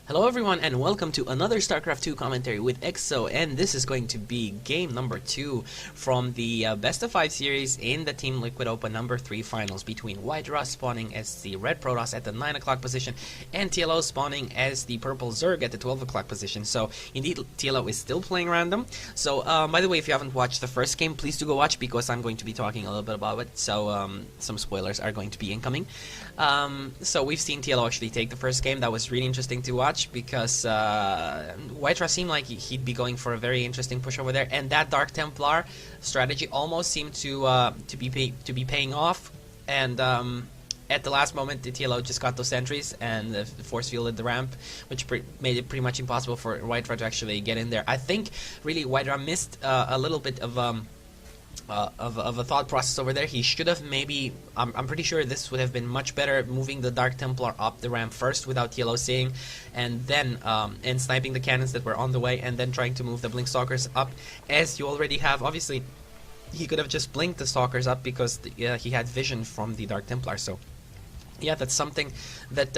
Hello everyone and welcome to another Starcraft 2 commentary with EXO, and this is going to be game number 2 from the best of 5 series in the Team Liquid Open number 3 finals between WhiteRa spawning as the red Protoss at the 9 o'clock position and TLO spawning as the purple ZerG at the 12 o'clock position. So indeed TLO is still playing random. So by the way, if you haven't watched the first game, please do go watch because I'm going to be talking a little bit about it, so some spoilers are going to be incoming. So we've seen TLO actually take the first game. That was really interesting to watch because WhiteRa seemed like he'd be going for a very interesting push over there, and that Dark Templar strategy almost seemed to be paying off. And at the last moment, the TLO just got those sentries and force fielded the ramp, which made it pretty much impossible for WhiteRa to actually get in there. I think really WhiteRa missed a little bit of a thought process over there. He should have maybe, I'm pretty sure this would have been much better, moving the Dark Templar up the ramp first without TLO seeing, and then and sniping the cannons that were on the way, and then trying to move the Blink Stalkers up as you already have. Obviously he could have just blinked the Stalkers up because he had vision from the Dark Templar. So yeah, that's something that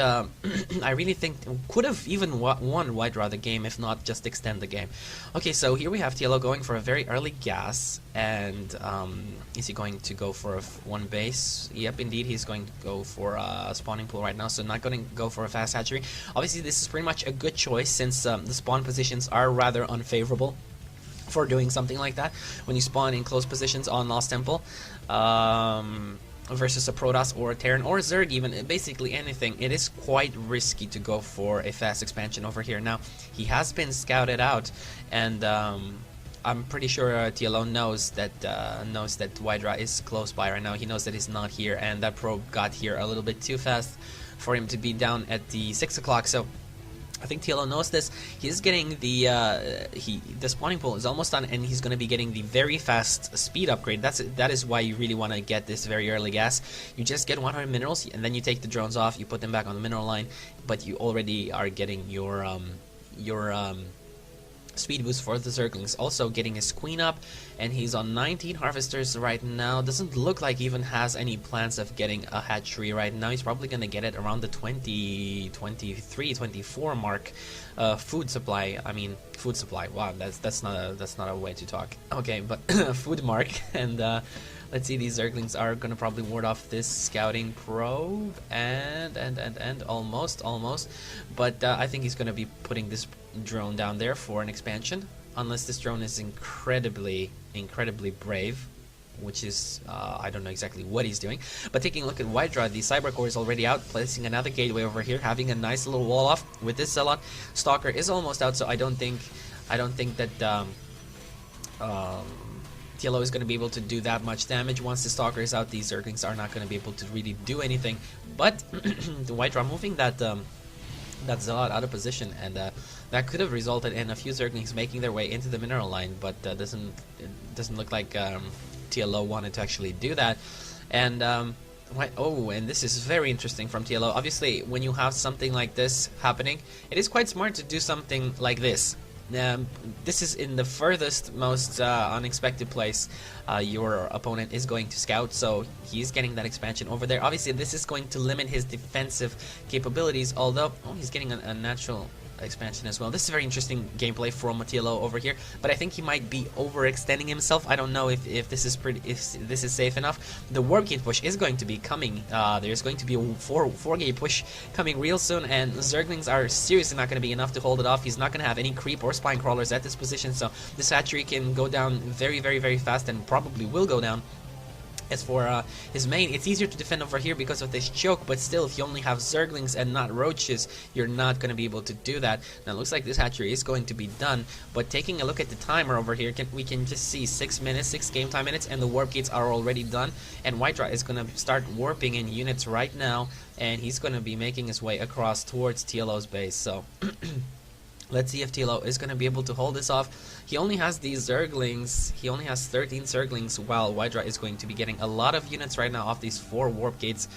I really think could have even won WhiteRa the game, if not just extend the game. Okay, so here we have TLO going for a very early gas, and is he going to go for one base? Yep, indeed, he's going to go for a spawning pool right now, so not going to go for a fast hatchery. Obviously, this is pretty much a good choice since the spawn positions are rather unfavorable for doing something like that when you spawn in close positions on Lost Temple. Versus a Protoss or a Terran or a ZerG, even basically anything, it is quite risky to go for a fast expansion over here. Now, he has been scouted out, and I'm pretty sure TLO knows that WhiteRa is close by right now. He knows that he's not here, and that probe got here a little bit too fast for him to be down at the 6 o'clock. So I think TLO knows this. He's getting the spawning pool is almost done, and he's going to be getting the very fast speed upgrade. That is why you really want to get this very early gas. You just get 100 minerals, and then you take the drones off. You put them back on the mineral line, but you already are getting your speed boost for the Zerglings. Also getting his queen up, and he's on 19 harvesters right now. Doesn't look like he even has any plans of getting a hatchery right now. He's probably gonna get it around the 20, 23, 24 mark. Food supply. I mean, food supply. Wow, that's not a way to talk. Okay, but food mark. And let's see, these Zerglings are gonna probably ward off this scouting probe, and almost. But I think he's gonna be putting this drone down there for an expansion, unless this drone is incredibly brave, which is I don't know exactly what he's doing. But taking a look at WhiteRa, the Cyber Core is already out, placing another gateway over here, having a nice little wall off with this Zealot. Stalker is almost out, so I don't think that TLO is going to be able to do that much damage. Once the Stalker is out, these Zerglings are not going to be able to really do anything. But the WhiteRa moving that Zealot out of position, and that could have resulted in a few Zerglings making their way into the mineral line, but it doesn't look like TLO wanted to actually do that. And and this is very interesting from TLO. Obviously, when you have something like this happening, it is quite smart to do something like this. This is in the furthest, most unexpected place your opponent is going to scout, so he's getting that expansion over there. Obviously, this is going to limit his defensive capabilities, although he's getting a natural expansion as well. This is very interesting gameplay from TLO over here, but I think he might be overextending himself. I don't know if this is safe enough. The warp gate push is going to be coming. There's going to be a 4 gate push coming real soon, and Zerglings are seriously not going to be enough to hold it off. He's not going to have any creep or spine crawlers at this position, so this hatchery can go down very fast, and probably will go down. As for his main, it's easier to defend over here because of this choke, but still, if you only have Zerglings and not roaches, you're not going to be able to do that. Now, it looks like this hatchery is going to be done, but taking a look at the timer over here, we can just see 6 minutes, 6 game time minutes, and the warp gates are already done, and WhiteRa is going to start warping in units right now, and he's going to be making his way across towards TLO's base, so let's see if TLO is going to be able to hold this off. He only has these Zerglings. He only has 13 Zerglings, while WhiteRa is going to be getting a lot of units right now off these 4 warp gates,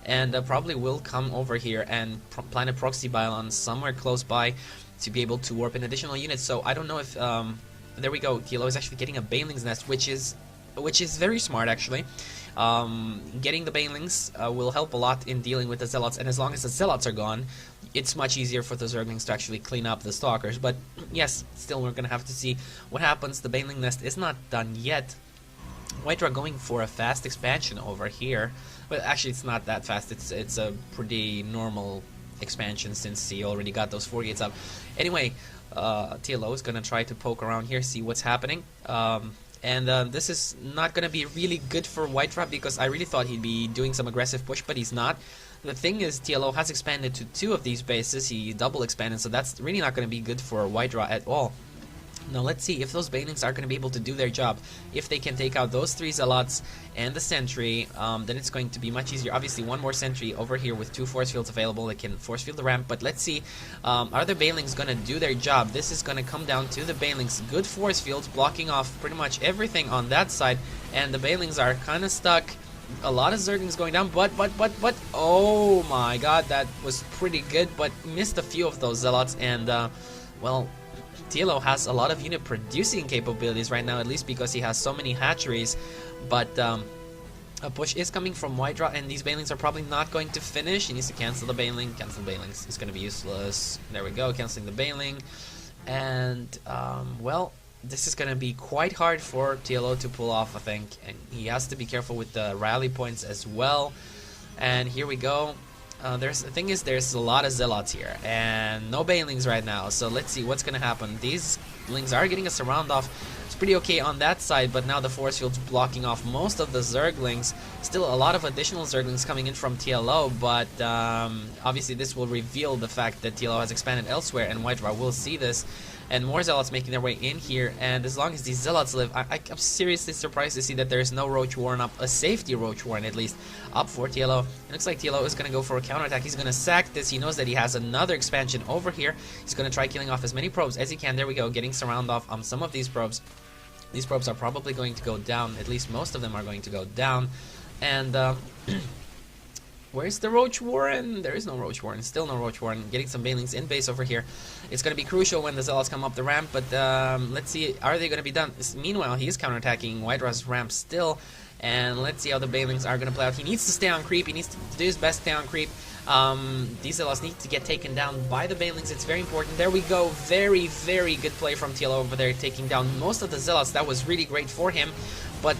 and probably will come over here and plan a proxy pylon somewhere close by to be able to warp in additional units. So I don't know if there we go. TLO is actually getting a Baneling's Nest, which is very smart actually. Getting the Banelings will help a lot in dealing with the Zealots, and as long as the Zealots are gone, it's much easier for the Zerglings to actually clean up the Stalkers. But yes, still we're gonna have to see what happens. The Baneling Nest is not done yet. WhiteRa going for a fast expansion over here, but actually it's not that fast. It's a pretty normal expansion since he already got those 4 gates up. Anyway, TLO is gonna try to poke around here, see what's happening. This is not gonna be really good for WhiteRa because I really thought he'd be doing some aggressive push, but he's not. The thing is, TLO has expanded to 2 of these bases. He double expanded, so that's really not going to be good for WhiteRa at all. Now let's see if those Banelings are going to be able to do their job. If they can take out those 3 Zealots and the Sentry, then it's going to be much easier. Obviously, 1 more Sentry over here with 2 force fields available. They can force field the ramp, but let's see, are the Banelings going to do their job? This is going to come down to the Banelings. Good force fields blocking off pretty much everything on that side, and the Banelings are kind of stuck. A lot of Zerglings going down, but oh my god, that was pretty good, but missed a few of those Zealots, and well, TLO has a lot of unit producing capabilities right now, at least because he has so many hatcheries, but a push is coming from WhiteRa, and these Banelings are probably not going to finish. He needs to cancel the Baneling. Cancel Banelings. It's going to be useless. There we go, canceling the Baneling, and well, this is going to be quite hard for TLO to pull off, I think, and he has to be careful with the rally points as well. And here we go. The thing is, there's a lot of Zealots here, and no Banelings right now, so let's see what's going to happen. These Lings are getting a surround off. It's pretty okay on that side, but now the force field's blocking off most of the Zerglings. Still a lot of additional Zerglings coming in from TLO, but obviously this will reveal the fact that TLO has expanded elsewhere, and WhiteRa will see this. And more Zealots making their way in here, and as long as these Zealots live, I'm seriously surprised to see that there's no Roach Warren up, a safety Roach Warren at least, up for TLO. It looks like TLO is going to go for a counterattack. He's going to sack this. He knows that he has another expansion over here. He's going to try killing off as many probes as he can. There we go, getting surround off on some of these probes. These probes are probably going to go down, at least most of them are going to go down, and where's the Roach Warren? There is no Roach Warren. Still no Roach Warren. Getting some Banelings in base over here. It's going to be crucial when the Zealots come up the ramp, but let's see. Are they going to be done? Meanwhile, he is counterattacking WhiteRa's ramp still, and let's see how the Banelings are going to play out. He needs to stay on creep. He needs to do his best to stay on creep. These Zealots need to get taken down by the Banelings. It's very important. There we go. Very, very good play from TLO over there, taking down most of the Zealots. That was really great for him. But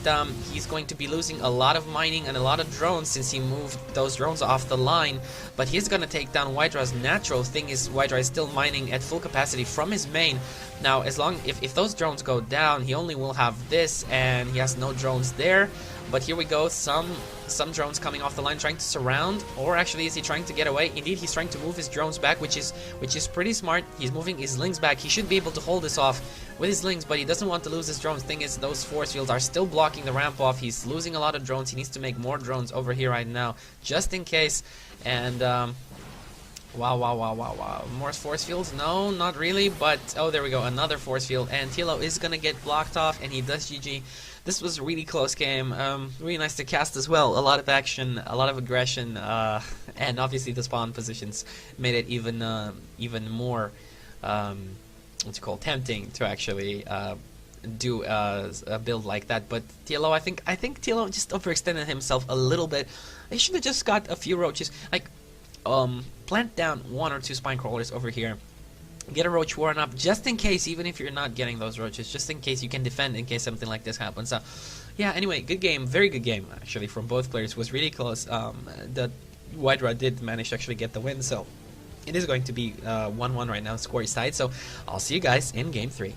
he's going to be losing a lot of mining and a lot of drones since he moved those drones off the line. But he's going to take down WhiteRa's natural. Thing is, WhiteRa is still mining at full capacity from his main. Now, if those drones go down, he only will have this, and he has no drones there. But here we go, some drones coming off the line trying to surround, or actually is he trying to get away? Indeed, he's trying to move his drones back, which is pretty smart. He's moving his Lings back. He should be able to hold this off with his Lings, but he doesn't want to lose his drones. Thing is, those force fields are still blocking the ramp off. He's losing a lot of drones. He needs to make more drones over here right now, just in case. And wow. More force fields? No, not really, but oh, there we go, another force field, and TLO is gonna get blocked off, and he does GG. This was a really close game, really nice to cast as well, a lot of action, a lot of aggression, and obviously the spawn positions made it even more, tempting to actually do a build like that. But TLO, I think TLO just overextended himself a little bit. He should have just got a few roaches, like, plant down 1 or 2 spine crawlers over here. Get a Roach Warren up, just in case, even if you're not getting those roaches, just in case you can defend in case something like this happens. So, yeah, anyway, good game, very good game, actually, from both players. It was really close. The WhiteRa did manage to actually get the win, so it is going to be 1-1 right now, score is tied. So, I'll see you guys in Game 3.